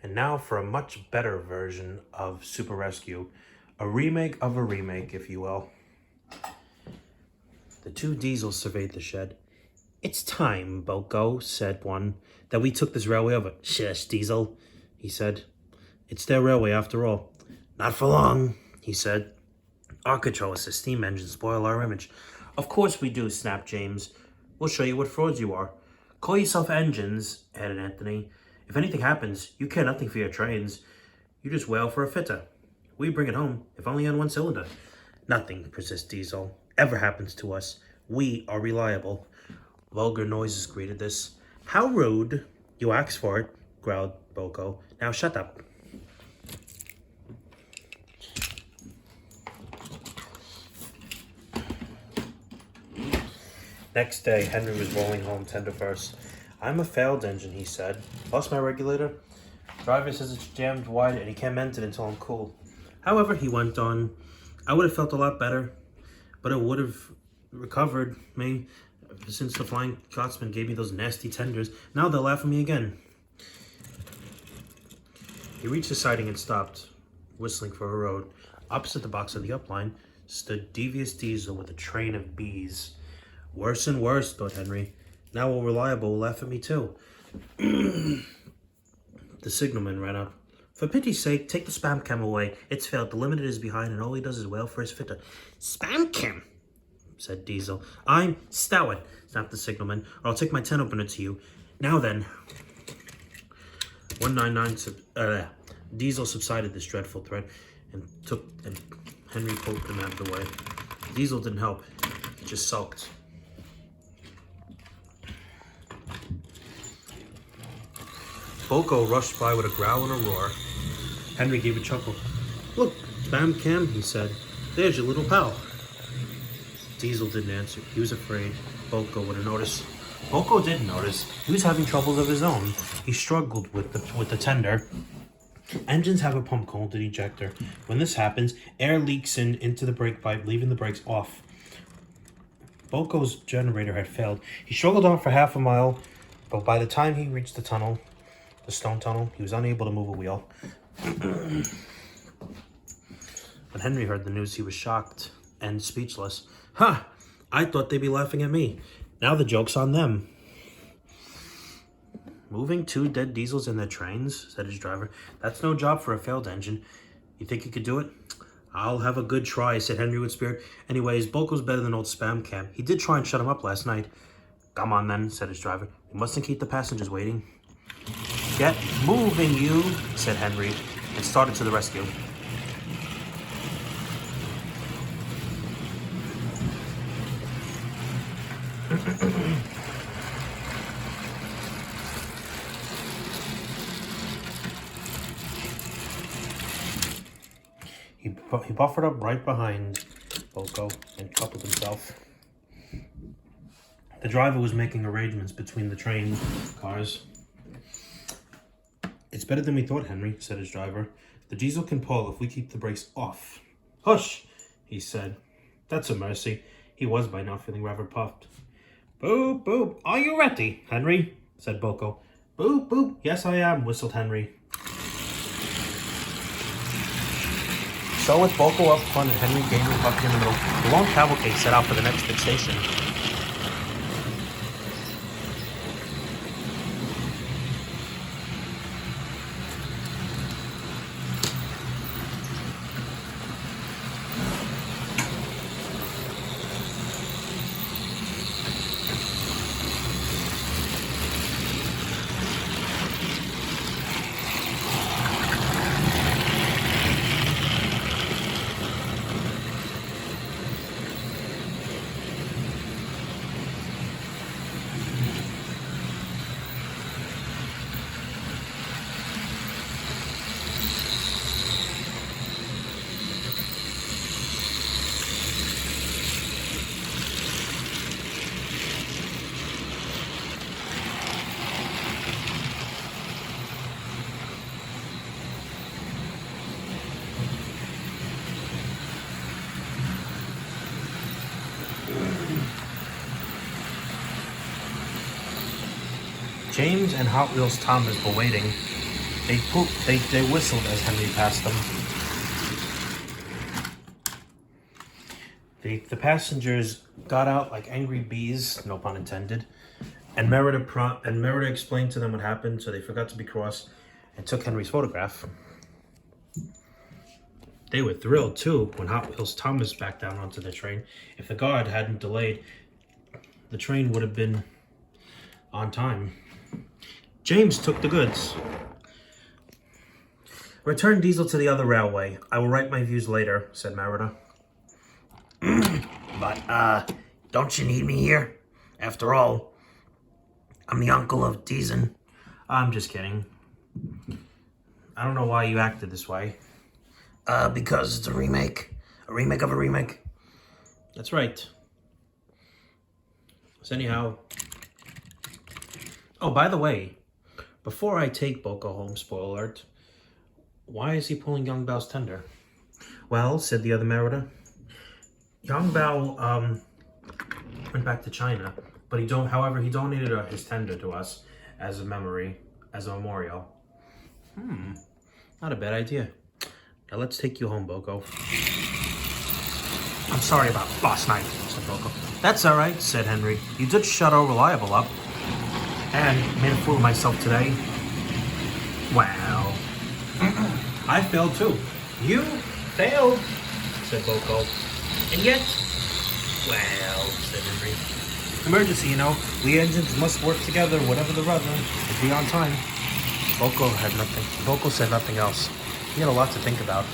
And now for a much better version of Super Rescue. A remake of a remake, if you will. The two Diesels surveyed the shed. "It's time, Boko," said one, "that we took this railway over." "Shush, Diesel," he said. "It's their railway after all." "Not for long," he said. "Our control is the steam engines spoil our image." "Of course we do," snapped James. "We'll show you what frauds you are." "Call yourself engines," added Anthony. "If anything happens, you care nothing for your trains. You just wail for a fitter. We bring it home, if only on one cylinder." "Nothing," persists Diesel, "ever happens to us. We are reliable." Vulgar noises greeted this. "How rude." "You asked for it," growled Boko. "Now shut up." Next day, Henry was rolling home tender first. "I'm a failed engine," he said. "Lost my regulator. Driver says it's jammed wide and he can't mend it until I'm cool." "However," he went on, "I would have felt a lot better, but it would have recovered me since the Flying Scotsman gave me those nasty tenders. Now they'll laugh at me again." He reached the siding and stopped, whistling for a road. Opposite the box of the upline stood Devious Diesel with a train of bees. "Worse and worse," thought Henry. "Now all reliable will laugh at me too." The signalman ran up. "For pity's sake, take the spam cam away. It's failed. The limited is behind and all he does is wail for his fitter." "Spam cam," said Diesel. "I'm Stout," snapped the signalman, "or I'll take my 10 opener to you. Now then." 199 Diesel subsided this dreadful threat and Henry poked him out of the way. Diesel didn't help. He just sulked. Boko rushed by with a growl and a roar. Henry gave a chuckle. "Look, Spam Cam," he said. "There's your little pal." Diesel didn't answer. He was afraid Boko would have noticed. Boko did notice. He was having troubles of his own. He struggled with the tender. Engines have a pump called an ejector. When this happens, air leaks into the brake pipe, leaving the brakes off. Boko's generator had failed. He struggled on for half a mile, but by the time he reached the stone tunnel, he was unable to move a wheel. When Henry heard the news, he was shocked and speechless. "Ha! I thought they'd be laughing at me. Now the joke's on them." "Moving 2 dead Diesels in their trains," said his driver. "That's no job for a failed engine. You think you could do it?" "I'll have a good try," said Henry with spirit. "Anyways, Boko's better than old Spam Cam. He did try and shut him up last night." "Come on then," said his driver. "We mustn't keep the passengers waiting." "Get moving, you," said Henry, and started to the rescue. He buffered up right behind Boko and coupled himself. The driver was making arrangements between the train cars. "It's better than we thought, Henry," said his driver. "The Diesel can pull if we keep the brakes off." "Hush," he said. "That's a mercy." He was by now feeling rather puffed. "Boop, boop. Are you ready, Henry?" said Boko. "Boop, boop. Yes, I am," whistled Henry. So with Boko up front and Henry gaining Bucky in the middle, the long cavalcade set out for the next fixation. James and Hot Wheels Thomas were waiting They whistled as Henry passed them. The passengers got out like angry bees, no pun intended, and Merida explained to them what happened, so they forgot to be cross and took Henry's photograph. They were thrilled too when Hot Wheels Thomas backed down onto the train. If the guard hadn't delayed, the train would have been on time. James took the goods. Return Diesel to the other railway. I will write my views later, said Merida. But, don't you need me here? After all, I'm the uncle of Diesel. I'm just kidding. I don't know why you acted this way. Because it's a remake. A remake of a remake. That's right. So anyhow... Oh, by the way, before I take Boko home, spoiler alert, why is he pulling Young Bao's tender? Well, said the other Merida, Young Bao went back to China, but however, he donated his tender to us as a memorial. Not a bad idea. Now let's take you home, Boko. I'm sorry about last night, said Boko. That's all right, said Henry. You did shut our reliable up. And made a fool of myself today. Well, I failed too. You failed, said Boko. And yet, well, said Henry. Emergency, you know. We engines must work together, whatever the weather, to be on time. Boko said nothing else. He had a lot to think about.